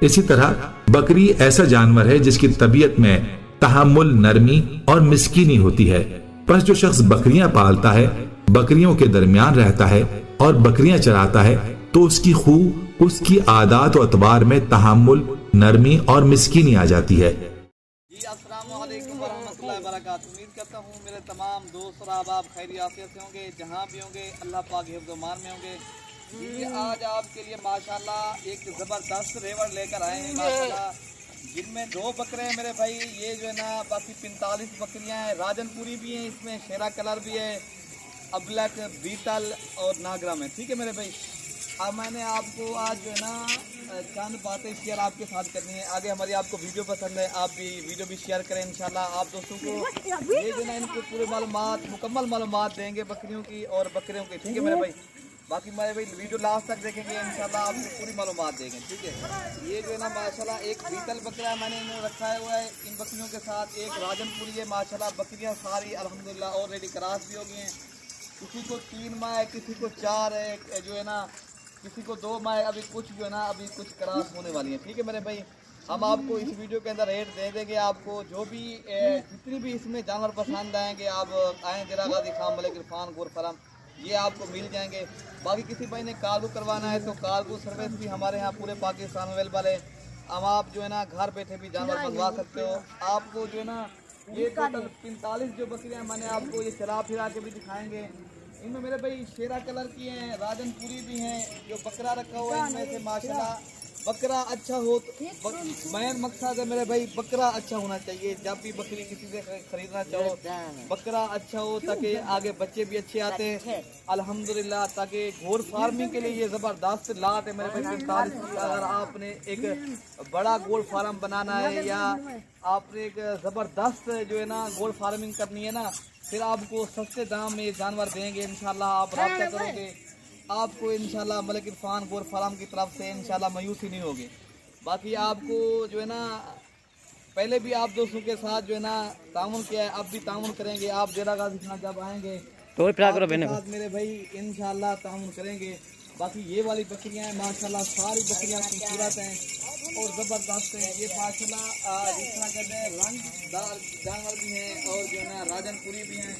इसी तरह बकरी ऐसा जानवर है जिसकी तबीयत में तहम्मुल, नरमी और मिस्कीनी होती है। बस जो शख्स बकरियां पालता है, बकरियों के दरमियान रहता है और बकरियां चराता है, तो उसकी खूब उसकी आदात और अतबार में तहम्मुल, नरमी और मिस्कीनी आ जाती है। अस्सलामुअलैकुम वरहमतुल्लाहि वबरकातुहू। उम्मीद करता हूँ मेरे तमाम दोस्त और अहबाब खैर आफियत से होंगे, जहाँ भी होंगे अल्लाह पाक के हिफ्ज़-ओ-मान में होंगे। ये आज आपके लिए माशाल्लाह एक ज़बरदस्त रेवड़ लेकर आए हैं माशाल्लाह, जिनमें 2 बकरे हैं मेरे भाई। ये जो है ना बाकी 45 बकरियाँ हैं, राजनपुरी भी हैं, इसमें शेरा कलर भी है, अबलक, बीटल और नागरा में। ठीक है मेरे भाई, अब मैंने आपको आज जो है ना चंद बातें शेयर आपके साथ करनी है। आगे हमारी आपको वीडियो पसंद है, आप भी वीडियो भी शेयर करें इंशाल्लाह। आप दोस्तों को ये जो ना इनको पूरे मालूमात, मुकम्मल मालूमात देंगे बकरियों की और बकरियों की। ठीक है मेरे भाई, बाकी मेरे भाई वीडियो लास्ट तक देखेंगे इंशाल्लाह, आपको पूरी मालूमात देंगे। ठीक है, ये जो है ना माशाल्लाह एक बीटल बकरा मैंने इन्हें रखा हुआ है इन बकरियों के साथ। एक राजनपुरी है माशाल्लाह। बकरियाँ सारी अल्हम्दुलिल्लाह ऑलरेडी क्रॉस भी हो गई हैं। किसी को 3 माह है, किसी को 4 है, जो है ना किसी को 2 माह, अभी कुछ जो है ना अभी कुछ क्रॉस होने वाली है। ठीक है मेरे भाई, हम आपको इस वीडियो के अंदर रेट दे देंगे। आपको जो भी जितनी भी इसमें जानवर पसंद आएंगे, आप आएँ दिरा गाजी खान मलिक इरफान गोर फार्म, ये आपको मिल जाएंगे। बाकी किसी भाई ने कार्गो करवाना है तो कार्गो सर्विस भी हमारे यहाँ पूरे पाकिस्तान में अवेलेबल है। अब आप जो है ना घर बैठे भी जानवर मंगवा सकते हो। आपको जो है ना ये टोटल 45 जो बकरियाँ मैंने आपको ये चला फिरा के भी दिखाएंगे। इनमें मेरे भाई शेरा कलर की हैं, राजनपुरी भी हैं। जो बकरा रखा हुआ है इनमें से माशाल्लाह बकरा अच्छा हो तो मेन मकसद है मेरे भाई, बकरा अच्छा होना चाहिए। जब भी बकरी किसी से खरीदना चाहो, बकरा अच्छा हो ताकि आगे बच्चे भी अच्छे आते हैं अल्हम्दुलिल्लाह। ताकि घोड़ फार्मिंग के लिए ये ज़बरदस्त लात है मेरे भाई। 45 अगर आपने एक बड़ा गोल्ड फार्म बनाना है या आपने एक ज़बरदस्त जो है ना गोल्ड फार्मिंग करनी है ना, फिर आपको सस्ते दाम में जानवर देंगे इंशाल्लाह। आप रब्ता करोगे, आपको इंशाल्लाह मलिक इरफान गोर फार्म की तरफ से इंशाल्लाह मायूसी नहीं होगी। बाकी आपको जो है ना पहले भी आप दोस्तों के साथ जो है ना तामुन किया है, अब भी तामुन करेंगे। आप डेरा गाजी खान जब आएंगे तो मेरे भाई इंशाल्लाह तामुन करेंगे। बाकी ये वाली बकरियां हैं माशाल्लाह, सारी बकरियां खूबसूरत हैं और ज़बरदस्त हैं। ये माशाल्लाह जिस तरह कहते हैं रंगदार जानवर भी हैं और जो है ना राजनपुरी भी हैं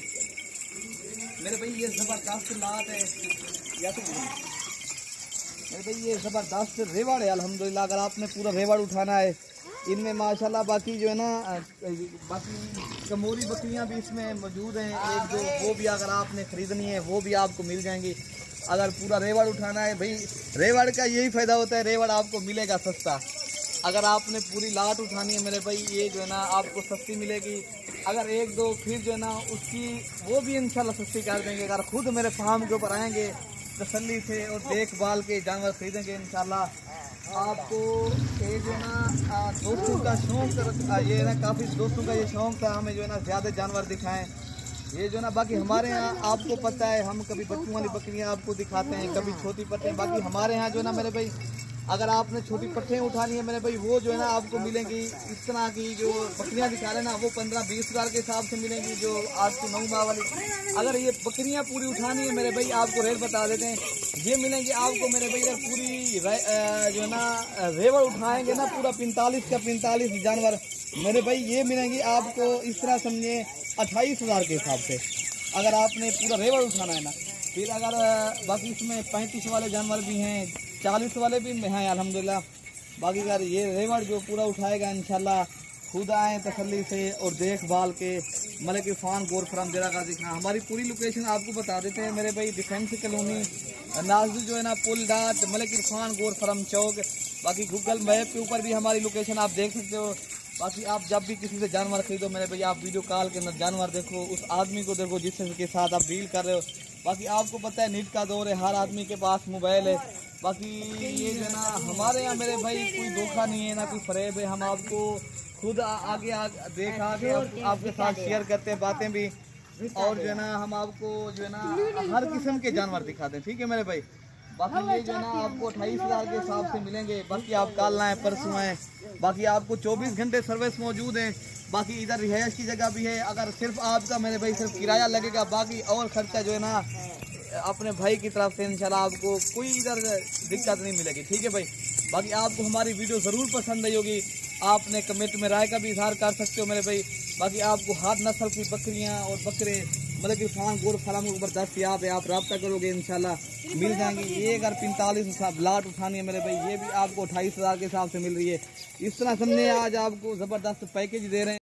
मेरे भाई। ये ज़बरदस्त लात है या तो मेरे भाई ये ज़बरदस्त रेवड़ है अल्हम्दुलिल्लाह। अगर आपने पूरा रेवड़ उठाना है इनमें माशाल्लाह, बाकी जो है ना बाकी कमोरी बकरियां भी इसमें मौजूद हैं 1-2, वो भी अगर आपने ख़रीदनी है वो भी आपको मिल जाएंगी। अगर पूरा रेवड़ उठाना है भाई, रेवड़ का यही फ़ायदा होता है, रेवड़ आपको मिलेगा सस्ता। अगर आपने पूरी लाट उठानी है मेरे भाई, ये जो है ना आपको सस्ती मिलेगी। अगर 1-2 फिर जो है ना उसकी वो भी इंशाल्लाह सस्ती कर देंगे। अगर खुद मेरे फार्म के ऊपर आएंगे तसल्ली से और देखभाल के जानवर खरीदेंगे इंशाल्लाह। आपको ये जो है ना दोस्तों का शौक़ ये है ना, काफ़ी दोस्तों का ये शौक़ था हमें जो है ना ज़्यादा जानवर दिखाएं। ये जो ना बाकी हमारे यहाँ आपको पता है, हम कभी बच्चों वाली बकरियाँ आपको दिखाते हैं, कभी छोटी पट्टें। बाकी हमारे यहाँ जो है ना मेरे भाई, अगर आपने छोटी पट्टें उठानी है मेरे भाई, वो जो है ना आपको मिलेंगी इस तरह की जो बकरियां दिखा रहे हैं ना, वो 15-20 हज़ार के हिसाब से मिलेंगी जो 8 से 9 माह वाली। अगर ये बकरियां पूरी उठानी है मेरे भाई, आपको रेट बता देते हैं, ये मिलेंगी आपको मेरे भाई। अगर पूरी जो है ना रेवड़ उठाएंगे ना पूरा 45 का 45 जानवर मेरे भाई, ये मिलेंगी आपको इस तरह समझे 28 हज़ार के हिसाब से, अगर आपने पूरा रेवड़ उठाना है ना। फिर अगर बाकी इसमें 35 वाले जानवर भी हैं, 40 वाले भी हैं अल्हम्दुलिल्लाह। बाकी अगर ये रेवड़ जो पूरा उठाएगा इंशाल्लाह, खुद आएँ तसल्ली से और देखभाल के मलिक इरफान गोर फार्म डेरा गाजी खान। हमारी पूरी लोकेशन आपको बता देते हैं मेरे भाई, डिफेंस कॉलोनी नाजू जो है ना पुल डाट मलिक इरफान गोर फार्म चौक। बाकी गूगल मैप के ऊपर भी हमारी लोकेशन आप देख सकते हो। बाकी आप जब भी किसी से जानवर खरीदो मेरे भाई, आप वीडियो कॉल के अंदर जानवर देखो, उस आदमी को देखो जिसके साथ आप डील कर रहे हो। बाकी आपको पता है नेट का दौर है, हर आदमी के पास मोबाइल है। बाकी ये जो है ना हमारे यहाँ मेरे भाई कोई धोखा नहीं है ना कोई फरेब है। हम आपको खुद आगे देखा के आपके साथ शेयर करते हैं बातें भी, और जो है ना हम आपको जो है ना हर किस्म के जानवर दिखाते हैं। ठीक है मेरे भाई। बाकी ये जो है ना आपको 28 हज़ार के हिसाब से मिलेंगे। बाकी आप कल आएँ परसों आएँ, बाकी आपको 24 घंटे सर्विस मौजूद है। बाकी इधर रिहायश की जगह भी है। अगर सिर्फ आपका मेरे भाई सिर्फ किराया लगेगा, बाकी और खर्चा जो है ना अपने भाई की तरफ से इंशाल्लाह आपको कोई इधर दिक्कत नहीं मिलेगी, ठीक है भाई। बाकी आपको हमारी वीडियो ज़रूर पसंद आई होगी, आपने कमेंट में राय का भी इजहार कर सकते हो मेरे भाई। बाकी आपको हर नस्ल की बकरियां और बकरे मतलब कि फार्म गोल फार्म के ऊपर दस्तियाब है, आप रब्ता करोगे इंशाल्लाह मिल जाएंगी। ये अगर 45 लाट उठानी है मेरे भाई, ये भी आपको 28,000 के हिसाब से मिल रही है। इस तरह हमने आज आपको ज़बरदस्त पैकेज दे रहे हैं।